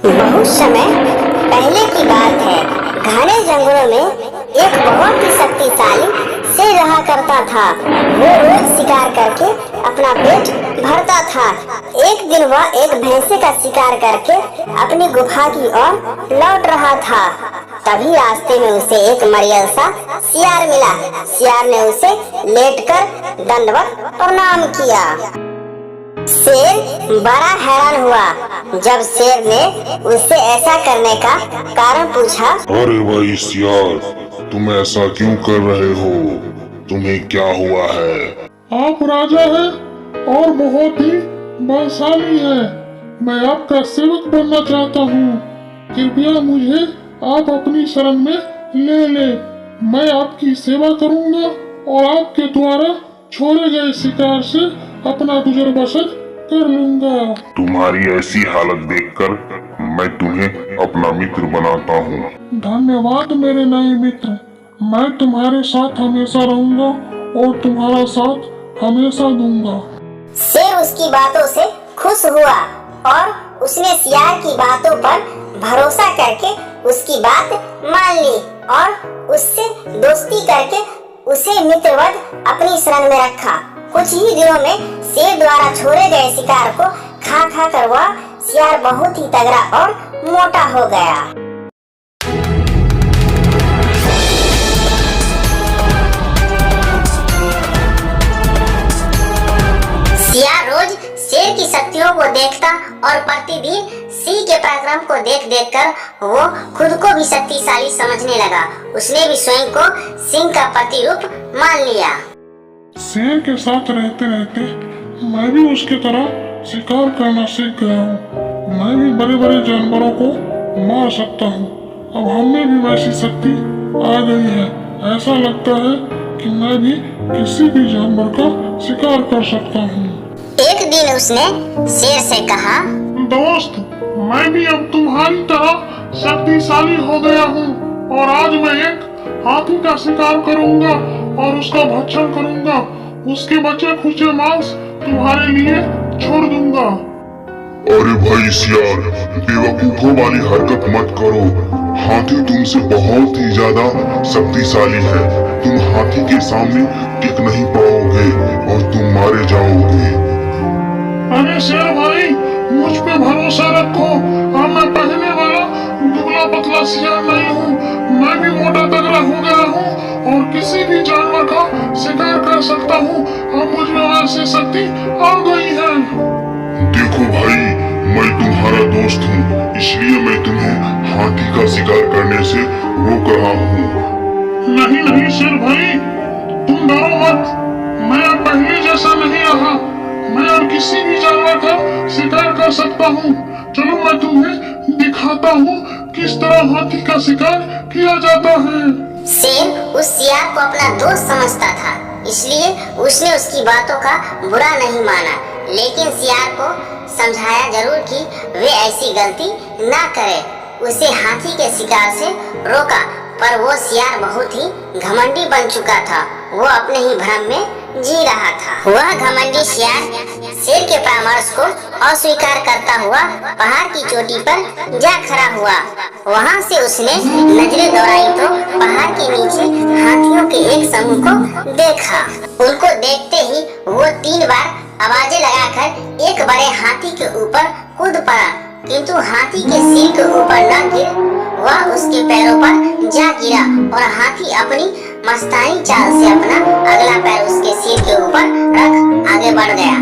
बहुत समय पहले की बात है। घने जंगलों में एक बहुत ही शक्तिशाली शेर रहा करता था। वो रोज शिकार करके अपना पेट भरता था। एक दिन वह एक भैंसे का शिकार करके अपनी गुफा की ओर लौट रहा था। तभी रास्ते में उसे एक मरियल सा सियार मिला। सियार ने उसे लेटकर दंडवत प्रणाम किया। शेर बड़ा हैरान हुआ जब शेर ने उससे ऐसा करने का कारण पूछा। अरे भाई सियार, तुम ऐसा क्यों कर रहे हो? तुम्हें क्या हुआ है? आप राजा हैं और बहुत ही बलशाली हैं। मैं आपका सेवक बनना चाहता हूँ। कृपया मुझे आप अपनी शरण में ले ले। मैं आपकी सेवा करूँगा और आपके द्वारा छोड़े गए शिकार से अपना गुजर बसर कर लूँगा। तुम्हारी ऐसी हालत देखकर मैं तुम्हें अपना मित्र बनाता हूँ। धन्यवाद मेरे नए मित्र। मैं तुम्हारे साथ हमेशा रहूँगा और तुम्हारा साथ हमेशा दूंगा। शेर उसकी बातों से खुश हुआ और उसने सियार की बातों पर भरोसा करके उसकी बात मान ली और उससे दोस्ती करके उसे मित्रवत अपनी शरण में रखा। कुछ ही दिनों में शेर द्वारा छोड़े गए शिकार को खा खा कर वह सियार बहुत ही तगड़ा और मोटा हो गया। सियार रोज शेर की शक्तियों को देखता और प्रतिदिन सिंह के पराक्रम को देख देख कर वो खुद को भी शक्तिशाली समझने लगा। उसने भी स्वयं को सिंह का प्रतिरूप मान लिया। शेर के साथ रहते रहते मैं भी उसकी तरह शिकार करना सीख गया हूँ। मैं भी बड़े बड़े जानवरों को मार सकता हूँ। अब हमें भी वैसी शक्ति आ गई है। ऐसा लगता है कि मैं भी किसी भी जानवर का शिकार कर सकता हूँ। एक दिन उसने शेर से कहा, दोस्त, मैं भी अब तुम्हारी तरह शक्तिशाली हो गया हूँ और आज मैं एक हाथी का शिकार करूँगा और उसका भक्षण करूँगा। उसके बचे खुचे मांस तुम्हारे लिए छोड़ दूंगा। अरे भाई सियार, बेवकूफों वाली हरकत मत करो। हाथी तुमसे बहुत ही ज्यादा शक्तिशाली है। तुम हाथी के सामने टिक नहीं पाओगे और तुम मारे जाओगे। अरे शेर भाई, मुझ पे भरोसा रखो। अब मैं पहले वाला दुबला पतला सियार नहीं हूँ। मैं भी मोटा तगड़ा हो गया हूँ और किसी भी जानवर का शिकार कर सकता हूँ। अब मुझ में वैसी शक्ति आ गई है। देखो भाई, मैं तुम्हारा दोस्त हूँ, इसलिए मैं तुम्हें हाथी का शिकार करने से रोक रहा हूँ। नहीं नहीं शेर भाई, तुम डरो मत। मैं अब पहले जैसा नहीं रहा। मैं अब किसी भी जानवर का शिकार कर सकता हूँ। चलो मैं तुम्हें दिखाता हूँ किस तरह हाथी का शिकार किया जाता है। शेर उस सियार को अपना दोस्त समझता था, इसलिए उसने उसकी बातों का बुरा नहीं माना। लेकिन सियार को समझाया जरूर कि वे ऐसी गलती ना करे। उसे हाथी के शिकार से रोका, पर वो सियार बहुत ही घमंडी बन चुका था। वो अपने ही भ्रम में जी रहा था। वह घमंडी सियार शेर के परामर्श को अस्वीकार करता हुआ पहाड़ की चोटी पर जा खड़ा हुआ। वहां से उसने नजरें दौड़ाई तो पहाड़ के नीचे हाथियों के एक समूह को देखा। उनको देखते ही वो 3 बार आवाजें लगाकर एक बड़े हाथी के ऊपर कूद पड़ा, किंतु हाथी के सिर के ऊपर न गिर वह उसके पैरों पर जा गिरा और हाथी अपनी मस्तानी चाल से अपना अगला पैर उसके सिर के ऊपर रख आगे बढ़ गया।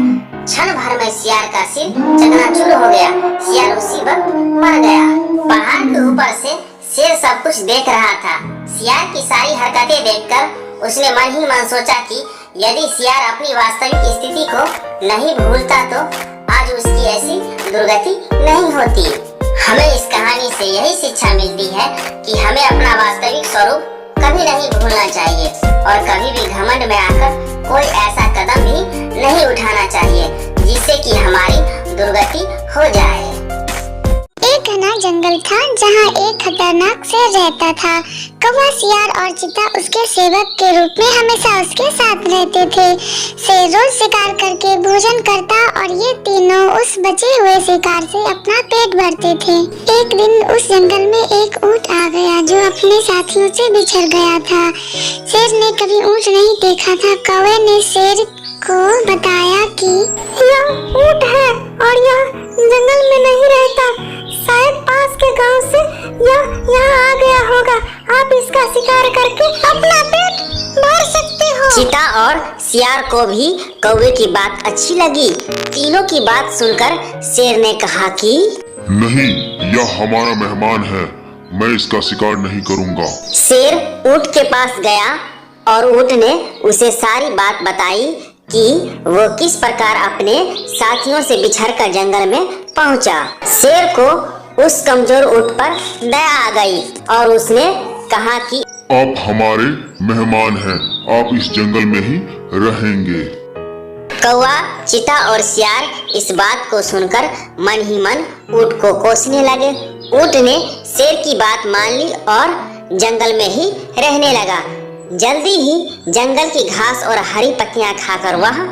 क्षण भर में सियार का सिर चकनाचूर हो गया। सियार उसी वक्त मर गया। पहाड़ के ऊपर से शेर सब कुछ देख रहा था। सियार की सारी हरकतें देखकर उसने मन ही मन सोचा कि यदि सियार अपनी वास्तविक स्थिति को नहीं भूलता तो आज उसकी ऐसी दुर्गति नहीं होती। हमें इस कहानी से यही शिक्षा मिलती है कि हमें अपना वास्तविक स्वरूप कभी नहीं भूलना चाहिए और कभी भी घमंड में आकर कोई ऐसा कदम भी नहीं उठाना चाहिए जिससे कि हमारी दुर्गति हो जाए। एक घना जंगल था जहाँ एक खतरनाक शेर रहता था। कौवा, सियार और चीता उसके सेवक के रूप में हमेशा उसके साथ रहते थे। शेर रोज शिकार करके भोजन करता और ये तीनों उस बचे हुए शिकार से अपना पेट भरते थे। एक दिन उस जंगल में एक ऊंट आ गया जो अपने साथियों से बिछड़ गया था। शेर ने कभी ऊंट नहीं देखा था। कौवे ने शेर को बताया कि यह ऊंट है और यह जंगल में नहीं रहता, शायद पास के गांव से यह यहाँ आ गया होगा। आप इसका शिकार करके अपना पेट भर सकते हो। चीता और सियार को भी कौवे की बात अच्छी लगी। तीनों की बात सुनकर शेर ने कहा कि नहीं, यह हमारा मेहमान है, मैं इसका शिकार नहीं करूंगा। शेर ऊंट के पास गया और ऊंट ने उसे सारी बात बताई कि वो किस प्रकार अपने साथियों से बिछड़कर जंगल में पहुंचा। शेर को उस कमजोर ऊंट पर दया आ गई और उसने कहा कि आप हमारे मेहमान हैं, आप इस जंगल में ही रहेंगे। कौवा, चीता और सियार इस बात को सुनकर मन ही मन ऊंट को कोसने लगे। ऊंट ने शेर की बात मान ली और जंगल में ही रहने लगा। जल्दी ही जंगल की घास और हरी पत्तियां खाकर वह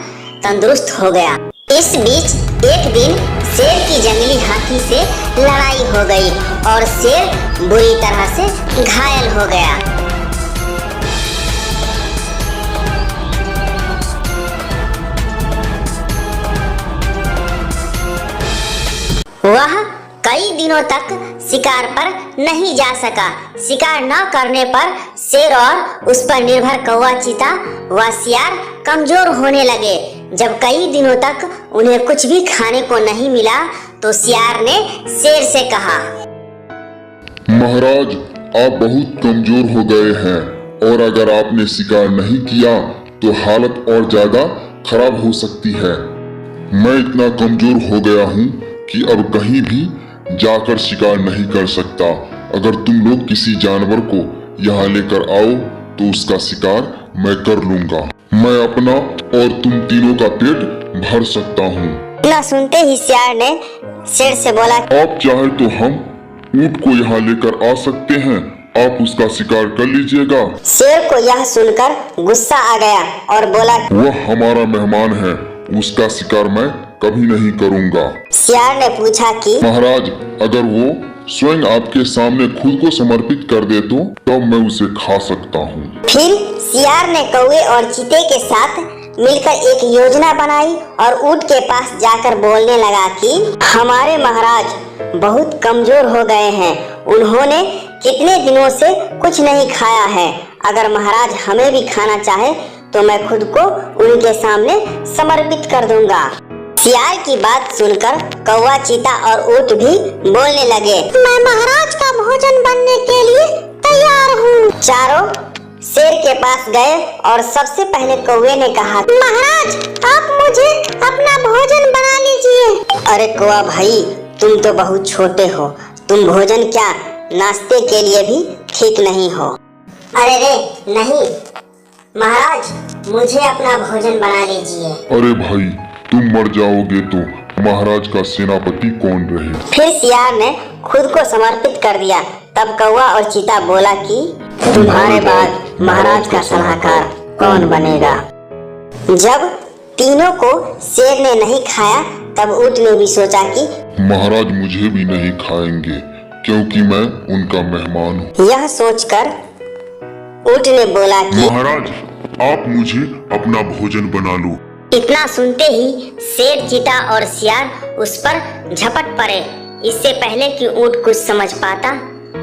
तंदुरुस्त हो गया। इस बीच एक दिन शेर की जंगली हाथी से लड़ाई हो गई और शेर बुरी तरह से घायल हो गया। वह कई दिनों तक शिकार पर नहीं जा सका। शिकार न करने पर शेर और उस पर निर्भर कौवा, चीता व सियार कमजोर होने लगे। जब कई दिनों तक उन्हें कुछ भी खाने को नहीं मिला तो सियार ने शेर से कहा, महाराज, आप बहुत कमजोर हो गए हैं और अगर आपने शिकार नहीं किया तो हालत और ज्यादा खराब हो सकती है। मैं इतना कमजोर हो गया हूँ कि अब कहीं भी जाकर शिकार नहीं कर सकता। अगर तुम लोग किसी जानवर को यहाँ लेकर आओ तो उसका शिकार मैं कर लूंगा। मैं अपना और तुम तीनों का पेट भर सकता हूँ। इतना सुनते ही सियार ने शेर से बोला, आप चाहे तो हम ऊंट को यहाँ लेकर आ सकते हैं, आप उसका शिकार कर लीजिएगा। शेर को यह सुनकर गुस्सा आ गया और बोला, वह हमारा मेहमान है, उसका शिकार मैं कभी नहीं करूंगा। सियार ने पूछा कि महाराज, अगर वो स्वयं आपके सामने खुद को समर्पित कर दे तो तब मैं उसे खा सकता हूँ। फिर सियार ने कौवे और चीते के साथ मिलकर एक योजना बनाई और ऊंट के पास जाकर बोलने लगा कि हमारे महाराज बहुत कमजोर हो गए हैं, उन्होंने कितने दिनों से कुछ नहीं खाया है। अगर महाराज हमें भी खाना चाहे तो मैं खुद को उनके सामने समर्पित कर दूंगा। सियार की बात सुनकर कौवा, चीता और ऊंट भी बोलने लगे, मैं महाराज का भोजन बनने के लिए तैयार हूँ। चारों शेर के पास गए और सबसे पहले कौवे ने कहा, महाराज आप मुझे अपना भोजन बना लीजिए। अरे कौवा भाई, तुम तो बहुत छोटे हो, तुम भोजन क्या नाश्ते के लिए भी ठीक नहीं हो। अरे रे नहीं महाराज, मुझे अपना भोजन बना लीजिए। अरे भाई, तुम मर जाओगे तो महाराज का सेनापति कौन रहे। फिर सियार ने खुद को समर्पित कर दिया। तब कौवा और चीता बोला कि तुम्हारे बाद महाराज का सलाहकार कौन बनेगा। जब तीनों को शेर ने नहीं खाया तब ऊंट ने भी सोचा कि महाराज मुझे भी नहीं खाएंगे क्योंकि मैं उनका मेहमान हूँ। यह सोचकर ऊंट ने बोला कि महाराज, आप मुझे अपना भोजन बना लो। इतना सुनते ही शेर, चीता और सियार उस पर झपट पड़े। इससे पहले कि ऊंट कुछ समझ पाता,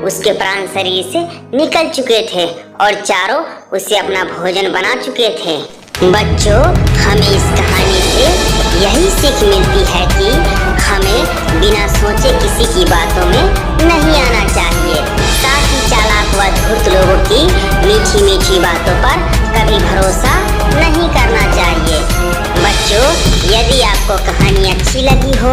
उसके प्राण शरीर से निकल चुके थे और चारों उसे अपना भोजन बना चुके थे। बच्चों, हमें इस कहानी से यही सीख मिलती है कि हमें बिना सोचे किसी की बातों में नहीं आना चाहिए। साथ ही चालाक व धूर्त लोगों की मीठी मीठी बातों पर कभी भरोसा नहीं करना चाहिए। बच्चों, यदि आपको कहानी अच्छी लगी हो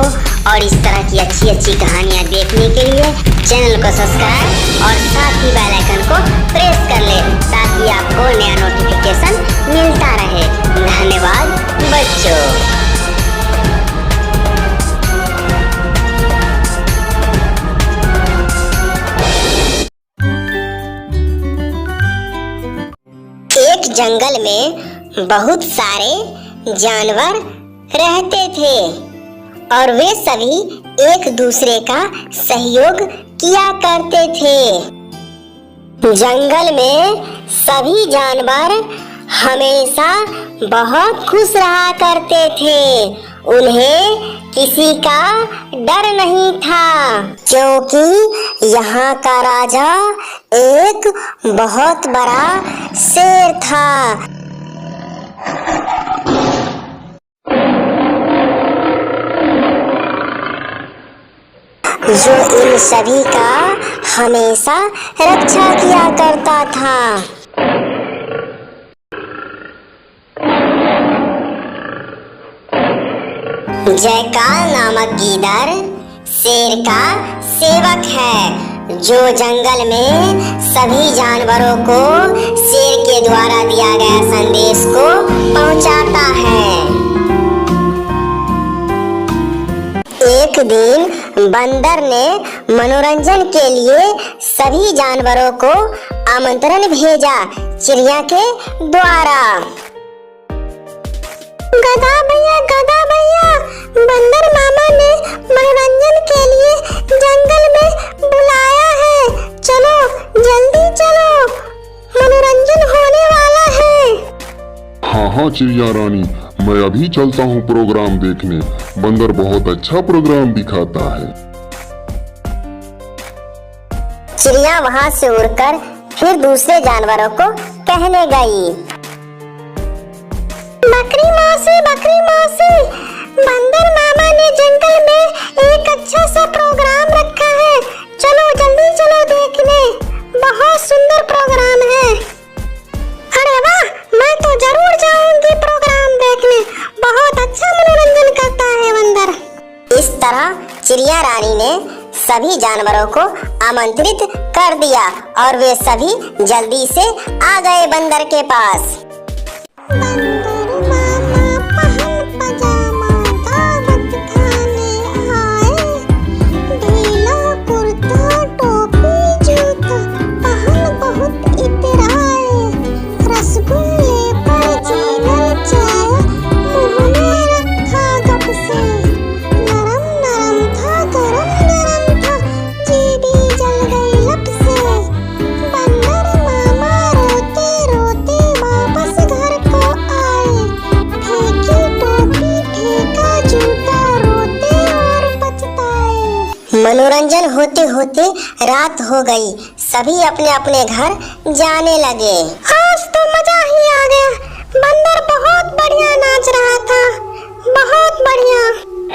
और इस तरह की अच्छी अच्छी कहानियाँ देखने के लिए चैनल को सब्सक्राइब और साथ ही बेल आइकन को प्रेस कर ले ताकि आपको नया नोटिफिकेशन मिलता रहे। धन्यवाद बच्चों। जंगल में बहुत सारे जानवर रहते थे और वे सभी एक दूसरे का सहयोग किया करते थे। जंगल में सभी जानवर हमेशा बहुत खुश रहा करते थे। उन्हें किसी का डर नहीं था, क्योंकि यहाँ का राजा एक बहुत बड़ा शेर था। जो इन सभी का हमेशा रक्षा किया करता था। जयकार नामक गीदड़ शेर का सेवक है, जो जंगल में सभी जानवरों को शेर के द्वारा दिया गया संदेश को पहुंचाता है। एक दिन बंदर ने मनोरंजन के लिए सभी जानवरों को आमंत्रण भेजा चिड़िया के द्वारा। गधा भैया, बंदर मामा ने मनोरंजन के लिए जंगल में बुलाया है। चलो जल्दी चलो, मनोरंजन होने वाला है। हाँ चिड़िया रानी, मैं अभी चलता हूँ प्रोग्राम देखने। बंदर बहुत अच्छा प्रोग्राम दिखाता है। चिड़िया वहाँ से उड़कर फिर दूसरे जानवरों को कहने गई। बकरी मौसी, बंदर मामा ने जंगल में एक अच्छा सा प्रोग्राम रखा है। चलो जल्दी चलो देखने, बहुत सुंदर प्रोग्राम है। अरे वाह, मैं तो जरूर जाऊंगी प्रोग्राम देखने, बहुत अच्छा मनोरंजन करता है बंदर। इस तरह चिड़िया रानी ने सभी जानवरों को आमंत्रित कर दिया और वे सभी जल्दी से आ गए बंदर के पास। मनोरंजन होते होते रात हो गई। सभी अपने अपने घर जाने लगे। आज तो मजा ही आ गया। बंदर बहुत बढ़िया नाच रहा था, बहुत बढ़िया।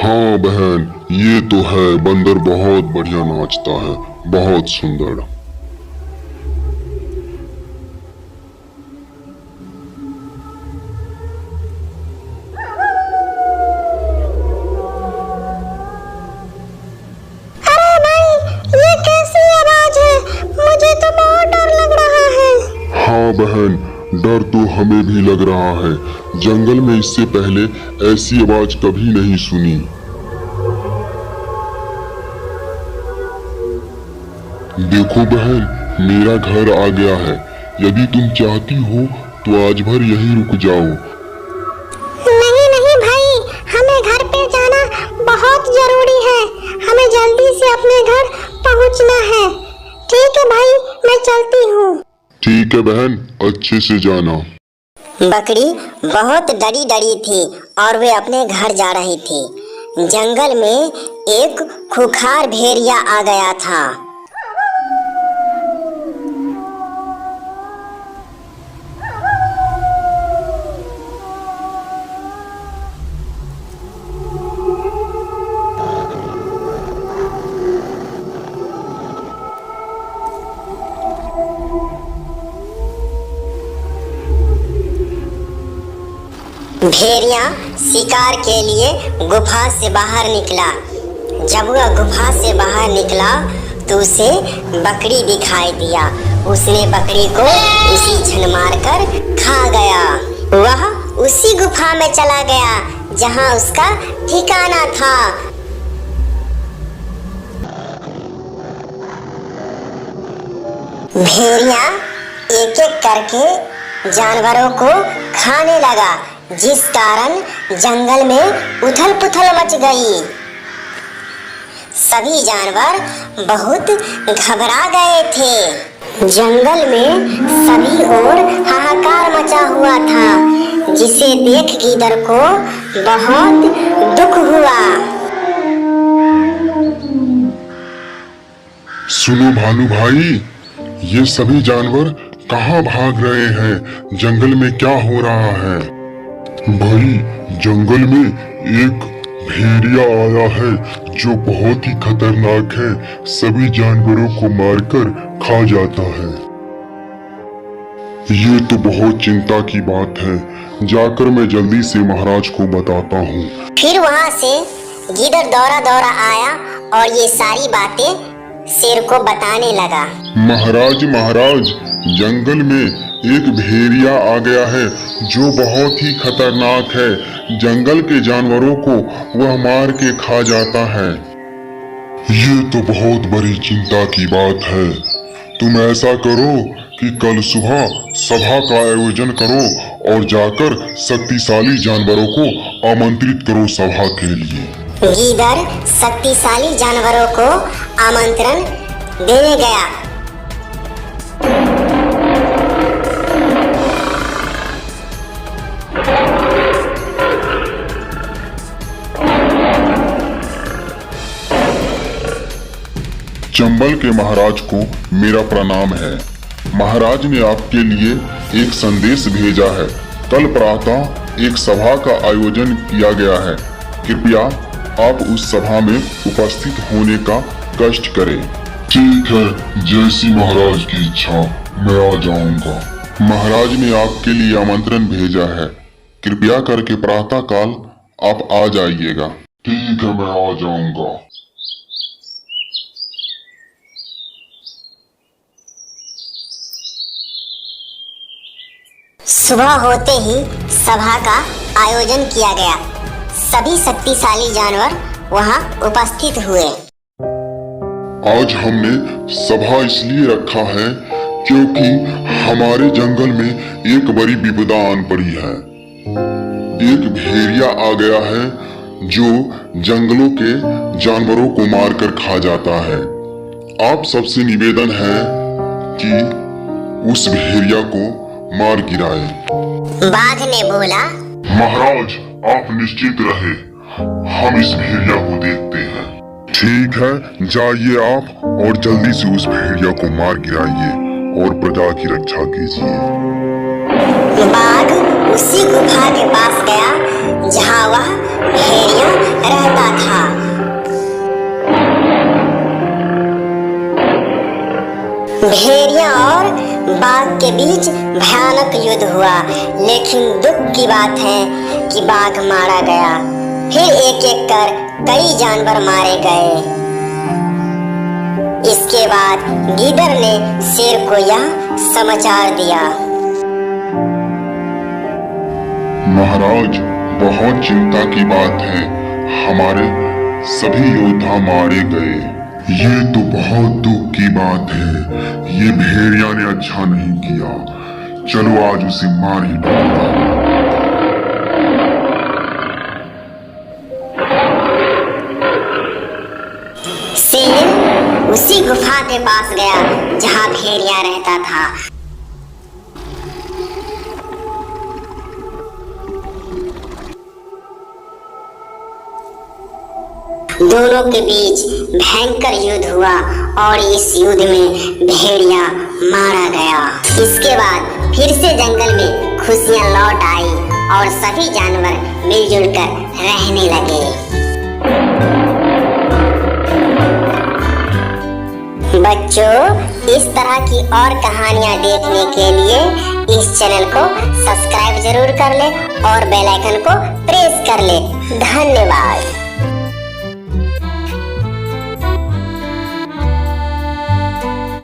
हाँ बहन, ये तो है, बंदर बहुत बढ़िया नाचता है, बहुत सुंदर। बहन, डर तो हमें भी लग रहा है। जंगल में इससे पहले ऐसी आवाज कभी नहीं सुनी। देखो बहन, मेरा घर आ गया है। यदि तुम चाहती हो तो आज भर यहीं रुक जाओ। नहीं भाई, हमें घर पे जाना बहुत जरूरी है। हमें जल्दी से अपने घर पहुंचना है। ठीक है भाई, मैं चलती हूँ। ठीक है बहन, अच्छे से जाना। बकरी बहुत डरी डरी थी और वे अपने घर जा रही थी। जंगल में एक खूंखार भेड़िया आ गया था। भेड़िया शिकार के लिए गुफा से बाहर निकला। जब वह गुफा से बाहर निकला तो उसे बकरी दिखाई दिया। उसने बकरी को उसी क्षण मारकर खा गया। वह उसी गुफा में चला गया जहां उसका ठिकाना था। भेड़िया एक एक करके जानवरों को खाने लगा, जिस कारण जंगल में उथल पुथल मच गई। सभी जानवर बहुत घबरा गए थे। जंगल में सभी ओर हाहाकार मचा हुआ था, जिसे देख गीदड़ को बहुत दुख हुआ। सुनो भालू भाई, ये सभी जानवर कहाँ भाग रहे हैं? जंगल में क्या हो रहा है? भाई, जंगल में एक भेड़िया आया है जो बहुत ही खतरनाक है, सभी जानवरों को मारकर खा जाता है। ये तो बहुत चिंता की बात है, जाकर मैं जल्दी से महाराज को बताता हूँ। फिर वहाँ से गीदड़ दौड़ा दौड़ा आया और ये सारी बातें शेर को बताने लगा। महाराज महाराज, जंगल में एक भेड़िया आ गया है जो बहुत ही खतरनाक है। जंगल के जानवरों को वह मार के खा जाता है। ये तो बहुत बड़ी चिंता की बात है। तुम ऐसा करो कि कल सुबह सभा का आयोजन करो और जाकर शक्तिशाली जानवरों को आमंत्रित करो सभा के लिए। गीदड़ शक्तिशाली जानवरों को आमंत्रण देने गया। चंबल के महाराज को मेरा प्रणाम है। महाराज ने आपके लिए एक संदेश भेजा है। कल प्रातः एक सभा का आयोजन किया गया है। कृपया आप उस सभा में उपस्थित होने का कष्ट करें। ठीक है, जैसी महाराज की इच्छा, मैं आ जाऊंगा। महाराज ने आपके लिए आमंत्रण भेजा है। कृपया करके प्रातः काल आप आ जाइएगा। ठीक है, मैं आ जाऊंगा। सुबह होते ही सभा का आयोजन किया गया। सभी शक्तिशाली जानवर वहां उपस्थित हुए। आज हमने सभा इसलिए रखा है क्योंकि हमारे जंगल में एक बड़ी विपदा आन पड़ी है। एक भेड़िया आ गया है जो जंगलों के जानवरों को मारकर खा जाता है। आप सबसे निवेदन है कि उस भेड़िया को मार गिराए। बाघ ने बोला, महाराज आप निश्चित रहे, हम इस भेड़िया को देखते हैं। ठीक है, जाइए आप और जल्दी से उस भेड़िया को मार गिराइए और प्रजा की रक्षा कीजिए। बाघ उसी गुफा के पास गया जहाँ वह भेड़िया रहता था। भेड़िया और बाघ के बीच भयानक युद्ध हुआ, लेकिन दुख की बात है कि बाघ मारा गया। फिर एक एक कर कई जानवर मारे गए। इसके बाद गीदड़ ने शेर को यह समाचार दिया। महाराज, बहुत चिंता की बात है, हमारे सभी योद्धा मारे गए। ये तो बहुत दुख की बात है। ये भेड़िया ने अच्छा नहीं किया। चलो आज उसे मार ही डालता। शेर उसी गुफा के पास गया जहाँ भेड़िया रहता था। दोनों के बीच भयंकर युद्ध हुआ और इस युद्ध में भेड़िया मारा गया। इसके बाद फिर से जंगल में खुशियां लौट आई और सभी जानवर मिलजुल कर रहने लगे। बच्चों, इस तरह की और कहानियां देखने के लिए इस चैनल को सब्सक्राइब जरूर कर ले और बेल आइकन को प्रेस कर ले। धन्यवाद।